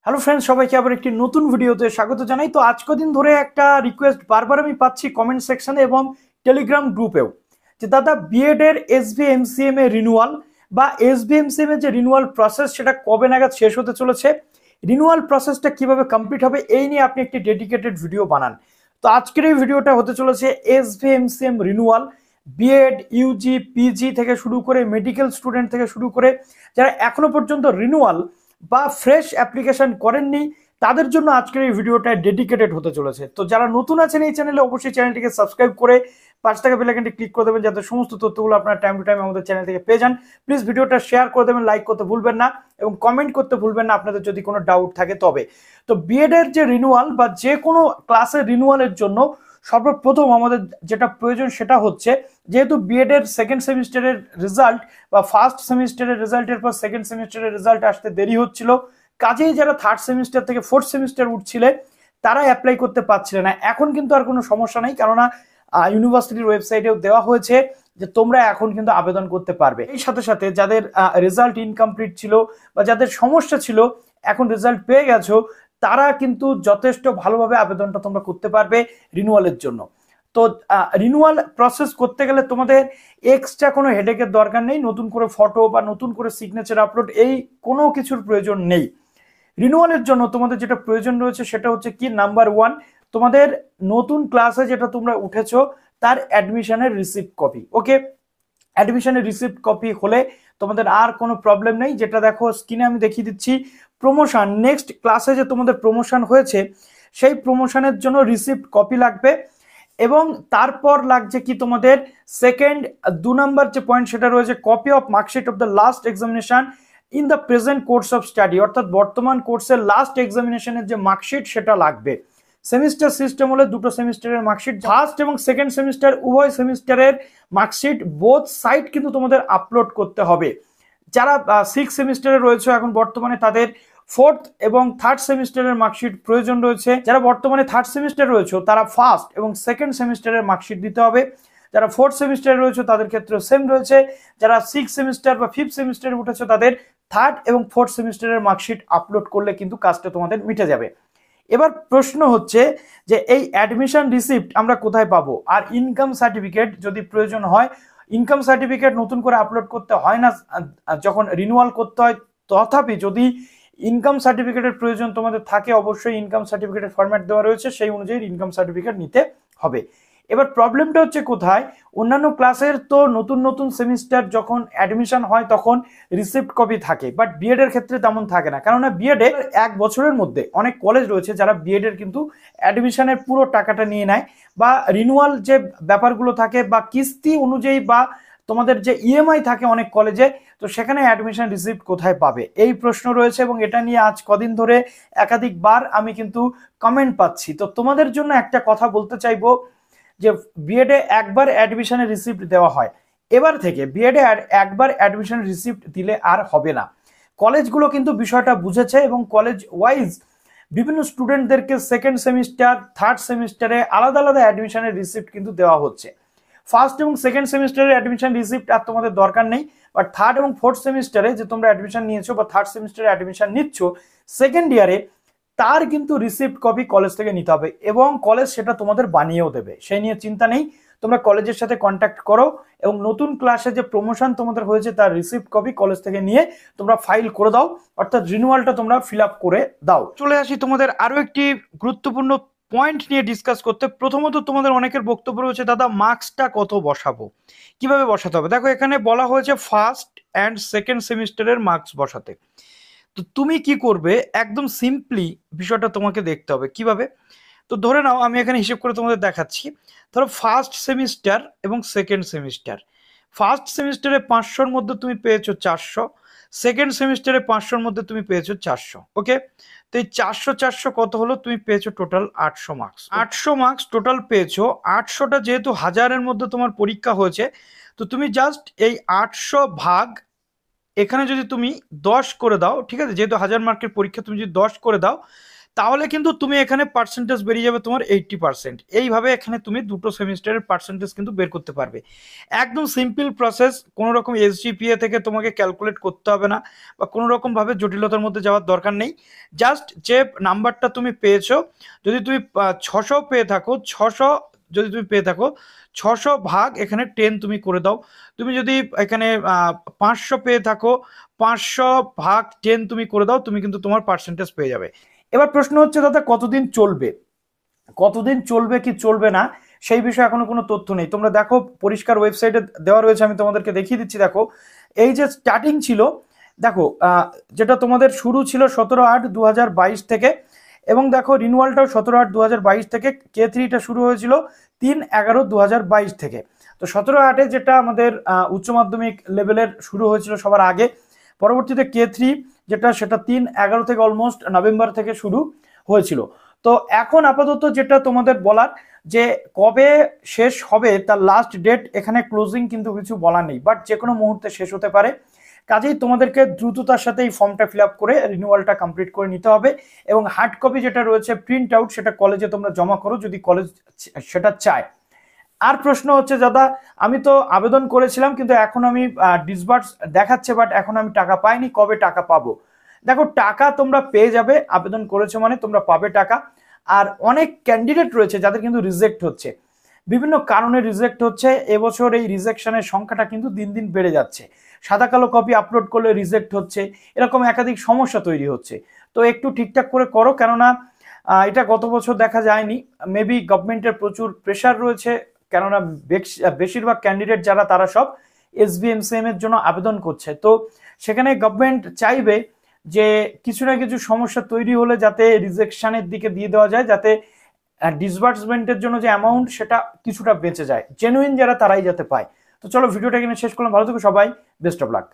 Hello friends, সবাইকে আবার একটি নতুন ভিডিওতে স্বাগত জানাই। তো আজ কদিন ধরে একটা রিকোয়েস্ট বারবার আমি পাচ্ছি কমেন্ট সেকশনে এবং টেলিগ্রাম গ্রুপেও, যে দাদা বিএড এর SVMCM এর রিনিউয়াল বা SVMCM এর যে রিনিউয়াল প্রসেস সেটা কবে নাগাদ শেষ হতে চলেছে, রিনিউয়াল প্রসেসটা কিভাবে কমপ্লিট হবে, এই নিয়ে আপনি একটি ডেডিকেটেড ভিডিও বানান। তো আজকের এই ভিডিওটা হতে চলেছে SVMCM renewal, BEd, UG, PG থেকে শুরু করে মেডিকেল স্টুডেন্ট থেকে শুরু করে যারা এখনো পর্যন্ত রিনিউয়াল বা ফ্রেশ অ্যাপ্লিকেশন করেননি তাদের জন্য আজকের এই ভিডিওটা ডেডিকেটেড হতে চলেছে। তো যারা নতুন আছেন এই চ্যানেলে অবশ্যই চ্যানেলটিকে সাবস্ক্রাইব করে পাঁচ টাকা বেল আইকনটি ক্লিক করে দেবেন, যাতে সমস্ত তথ্যগুলো আপনারা টাইম টু টাইম আমাদের চ্যানেল থেকে পেয়ে যান। প্লিজ ভিডিওটা শেয়ার করে দেবেন, লাইক করতে ভুলবেন না এবং কমেন্ট করতে ভুলবেন না আপনাদের যদি কোনো ডাউট থাকে তবে। তো বিএড এর যে রিনিউয়াল বা যে কোনো ক্লাসের রিনিউয়ালের জন্য সর্বপ্রথম আমাদের যেটা প্রয়োজন সেটা হচ্ছে, যেহেতু বিএড এর সেকেন্ড সেমিস্টারের রেজাল্ট বা ফার্স্ট সেমিস্টারের রেজাল্টের পর সেকেন্ড সেমিস্টারের রেজাল্ট আসতে দেরি হচ্ছিল, কাজেই যারা থার্ড সেমিস্টার থেকে ফোর্থ সেমিস্টার উঠছিলে তারা অ্যাপ্লাই করতে পারছিলে না। এখন কিন্তু আর কোনো সমস্যা নেই, কেননা ইউনিভার্সিটির ওয়েবসাইটেও দেওয়া হয়েছে যে তোমরা এখন কিন্তু আবেদন করতে পারবে। এই সাথে সাথে যাদের রেজাল্ট ইনকমপ্লিট ছিল বা যাদের সমস্যা ছিল এখন রেজাল্ট পেয়ে গেছো, তারা কিন্তু যথেষ্ট ভালোভাবে আবেদনটা তোমরা করতে পারবে রিনিউয়ালের জন্য। তো রিনিউয়াল প্রসেস করতে গেলে তোমাদের এক্সট্রা কোনো হেডেকের দরকার নেই, নতুন করে ফটো বা নতুন করে সিগনেচার আপলোড এই কোনো কিছুর প্রয়োজন নেই। রিনিউয়ালের জন্য তোমাদের যেটা প্রয়োজন রয়েছে সেটা হচ্ছে কি, নাম্বার ওয়ান, তোমাদের নতুন ক্লাসে যেটা তোমরা উঠেছো তার অ্যাডমিশনের রিসিপ্ট কপি। ওকে, অ্যাডমিশনের রিসিপ্ট কপি হলে তোমাদের আর কোনো প্রবলেম নেই। যেটা দেখো স্ক্রিনে আমি দেখিয়ে দিচ্ছি, প্রমোশন, নেক্সট ক্লাসে যে তোমাদের প্রমোশন হয়েছে সেই প্রমোশনের জন্য রিসিপ্ট কপি লাগবে। এবং তারপর লাগছে কি তোমাদের সেকেন্ড 2 নাম্বার যে পয়েন্ট সেটা রয়েছে, copy of marksheet of the last examination in the present course of study, অর্থাৎ বর্তমান কোর্সের লাস্ট এক্সামিনেশনের যে মার্কশিট সেটা লাগবে। সেমিস্টার সিস্টেম হলে দুটো সেমিস্টারের মার্কশিট, ফার্স্ট এবং সেকেন্ড সেমিস্টার উভয় সেমিস্টারের মার্কশিট বোথ সাইড কিন্তু তোমাদের আপলোড করতে হবে। যারা সিক্স সেমিস্টারে রয়েছে এখন বর্তমানে তাদের ফোর্থ এবং থার্ড সেমিস্টারের মার্কশিট প্রয়োজন রয়েছে। যারা বর্তমানে থার্ড সেমিস্টারে রয়েছে তারা ফার্স্ট এবং সেকেন্ড সেমিস্টারের মার্কশিট দিতে হবে। যারা ফোর্থ সেমিস্টারে রয়েছে তাদের ক্ষেত্রে সেম রয়েছে। যারা সিক্স সেমিস্টার বা ফিফথ সেমিস্টারে উঠেছে তাদের থার্ড এবং ফোর্থ সেমিস্টারের মার্কশিট আপলোড করলে কিন্তু কাজটা তোমাদের মিটে যাবে। এবার প্রশ্ন হচ্ছে যে এই অ্যাডমিশন রিসিপ্ট আমরা কোথায় পাবো, আর ইনকাম সার্টিফিকেট যদি প্রয়োজন হয়, ইনকাম সার্টিফিকেট নতুন করে আপলোড করতে হয় না যখন রিনিউয়াল করতে হয়। তথাপি যদি ইনকাম সার্টিফিকেটের প্রয়োজন তোমাদের থাকে, অবশ্যই ইনকাম সার্টিফিকেটের ফরম্যাট দেওয়া রয়েছে, সেই অনুযায়ী ইনকাম সার্টিফিকেট নিতে হবে। এবার প্রবলেমটা হচ্ছে কোথায়, অন্যান্য ক্লাসের তো নতুন নতুন সেমিস্টার যখন অ্যাডমিশন হয় তখন রিসিপ্ট কপি থাকে, বাট বিএড এর ক্ষেত্রে তেমন থাকে না। কেননা বিএড এর 1 বছরের মধ্যে অনেক কলেজ রয়েছে যারা বিএড এর কিন্তু অ্যাডমিশনের পুরো টাকাটা নিয়ে নেয়, বা রিনিউয়াল যে ব্যাপারগুলো থাকে বা কিস্তি অনুযায়ী বা তোমাদের যে ইএমআই থাকে অনেক কলেজে, তো সেখানে অ্যাডমিশন রিসিপ্ট কোথায় পাবে এই প্রশ্ন রয়েছে। এবং এটা নিয়ে আজ কদিন ধরে একাধিকবার আমি কিন্তু কমেন্ট পাচ্ছি। তো তোমাদের জন্য একটা কথা বলতে চাইবো, যে বিএডে একবার অ্যাডমিশনের রিসিপ্ট দেওয়া হয়, এবার থেকে বিএডে একবার অ্যাডমিশন রিসিপ্ট দিলে আর হবে না। কলেজগুলো কিন্তু বিষয়টা বুঝেছে এবং কলেজ ওয়াইজ বিভিন্ন স্টুডেন্টদেরকে সেকেন্ড সেমিস্টার থার্ড সেমিস্টারে আলাদা আলাদা অ্যাডমিশনের রিসিপ্ট কিন্তু দেওয়া হচ্ছে। ফার্স্ট এবং সেকেন্ড সেমিস্টারের অ্যাডমিশন রিসিপ্ট আর তোমাদের দরকার নেই, বাট থার্ড এবং ফোর্থ সেমিস্টারে যে তোমরা অ্যাডমিশন নিয়েছো বা থার্ড সেমিস্টারে অ্যাডমিশন নিচ্ছ সেকেন্ড ইয়ারে, তার কিন্তু রিসিপ্ট কপি কলেজ থেকে নিতে হবে এবং কলেজ সেটা তোমাদের বানিয়েও দেবে, সেই নিয়ে চিন্তা নেই। তোমরা কলেজের সাথে কন্ট্যাক্ট করো এবং নতুন ক্লাসে যে প্রমোশন তোমাদের হয়েছে তার রিসিপ্ট কপি কলেজ থেকে নিয়ে তোমরা ফাইল করে দাও, অর্থাৎ রিনিউয়ালটা তোমরা ফিল আপ করে দাও। চলে আসি তোমাদের আরো একটি গুরুত্বপূর্ণ পয়েন্ট নিয়ে ডিসকাস করতে। প্রথমত তোমাদের অনেকের বক্তব্য রয়েছে, দাদা মার্কসটা কত বসাবো, কিভাবে বসাতে হবে। দেখো এখানে বলা হয়েছে ফার্স্ট অ্যান্ড সেকেন্ড সেমিস্টারের মার্কস বসাতে। তো তুমি কি করবে, একদম সিম্পলি বিষয়টা তোমাকে দেখতে হবে কিভাবে। তো ধরে নাও আমি এখানে হিসেব করে তোমাদের দেখাচ্ছি। ধরো ফার্স্ট সেমিস্টার এবং সেকেন্ড সেমিস্টার, ফার্স্ট সেমিস্টারে 500-র মধ্যে তুমি পেয়েছো 400, সেকেন্ড সেমিস্টারে 500-র মধ্যে তুমি পেয়েছো 400। ওকে, তো এই 400 কত হলো, তুমি পেয়েছো টোটাল 800 মার্কস। 800 মার্কস টোটাল পেয়েছো। 800টা যেহেতু হাজারের মধ্যে তোমার পরীক্ষা হয়েছে, তো তুমি জাস্ট এই 800 ভাগ এখানে যদি তুমি 10 করে দাও, ঠিক আছে, যেহেতু 1000 মার্কের পরীক্ষা তুমি যদি 10 করে দাও, তাহলে কিন্তু তুমি এখানে পার্সেন্টেজ বেরিয়ে যাবে তোমার 80%। এইভাবে এখানে তুমি দুটো সেমিস্টারের পার্সেন্টেজ কিন্তু বের করতে পারবে। একদম সিম্পল প্রসেস, কোনো রকম এসজিপিএ থেকে তোমাকে ক্যালকুলেট করতে হবে না বা কোনো রকমভাবে জটিলতার মধ্যে যাওয়ার দরকার নেই। জাস্ট যে নাম্বারটা তুমি পেয়েছো, যদি তুমি 600 পেয়ে থাকো, 600 যদি তুমি পেয়ে থাকো, 600 ভাগ এখানে 10 তুমি করে দাও। তুমি যদি এখানে 500 পেয়ে থাকো, 500 ভাগ 10 তুমি করে দাও, তুমি কিন্তু তোমার পার্সেন্টেজ পেয়ে যাবে। এবার প্রশ্ন হচ্ছে দাদা কতদিন চলবে, কতদিন চলবে কি চলবে না সেই বিষয়ে এখনো কোনো তথ্য নেই। তোমরা দেখো পরিষ্কার ওয়েবসাইটে দেওয়া রয়েছে, আমি তোমাদেরকে দেখিয়ে দিচ্ছি। দেখো এই যে স্টার্টিং ছিল, দেখো যেটা তোমাদের শুরু ছিল 17/8/2022 থেকে, এবং দেখো রিনুয়ালটাও 17/8/2022 থেকে, K3টা শুরু হয়েছিল 3/11/2022 থেকে। তো 17/8 যেটা আমাদের উচ্চ মাধ্যমিক লেভেলের শুরু হয়েছিল সবার আগে, পরবর্তীতে K3 যেটা সেটা 3/11 থেকে অলমোস্ট নভেম্বর থেকে শুরু হয়েছিল। তো এখন আপাতত যেটা তোমাদের বলার, যে কবে শেষ হবে তার লাস্ট ডেট এখানে ক্লোজিং কিন্তু কিছু বলা নেই, বাট যে কোনো মুহূর্তে শেষ হতে পারে। কাজেই তোমাদেরকে দ্রুততার সাথে এই ফর্মটা ফিল আপ করে রিনিউয়ালটা কমপ্লিট করে নিতে হবে, এবং হার্ড কপি যেটা রয়েছে প্রিন্ট আউট সেটা কলেজে তোমরা জমা করো যদি কলেজ সেটা চায়। আর প্রশ্ন হচ্ছে দাদা আমি তো আবেদন করেছিলাম কিন্তু এখন আমি ডিসবার্স দেখাচ্ছে, বাট এখন আমি টাকা পাইনি, কবে টাকা পাবো? দেখো টাকা তোমরা পেয়ে যাবে, আবেদন করেছো মানে তোমরা পাবে টাকা। আর অনেক ক্যান্ডিডেট রয়েছে যাদের কিন্তু রিজেক্ট হচ্ছে, বিভিন্ন কারণে রিজেক্ট হচ্ছে। এবছর এই রিজেকশনের সংখ্যাটা কিন্তু দিন দিন বেড়ে যাচ্ছে। সাদা কালো কপি আপলোড করলে রিজেক্ট হচ্ছে, এরকম একাধিক সমস্যা তৈরি হচ্ছে। তো একটু ঠিকঠাক করে করো, কেননা এটা গত বছর দেখা যায়নি। মেবি গভর্নমেন্টের প্রচুর প্রেশার রয়েছে, কেননা বেশিরভাগ ক্যান্ডিডেট যারা তারা সব SVMCM এর জন্য আবেদন করছে। তো সেখানে গভর্নমেন্ট চাইবে যে কিছু না কিছু সমস্যা তৈরি হলে যাতে রিজেকশনের দিকে দিয়ে দেওয়া যায়, যাতে ডিসবার্সমেন্টের জন্য যে অ্যামাউন্ট সেটা কিছুটা বেঁচে যায়, জেনুইন যারা তারাই যাতে পায়। তো চলো ভিডিওটা এখানে শেষ করলাম, ভালো থেকো সবাই, বেস্ট অফ লাক।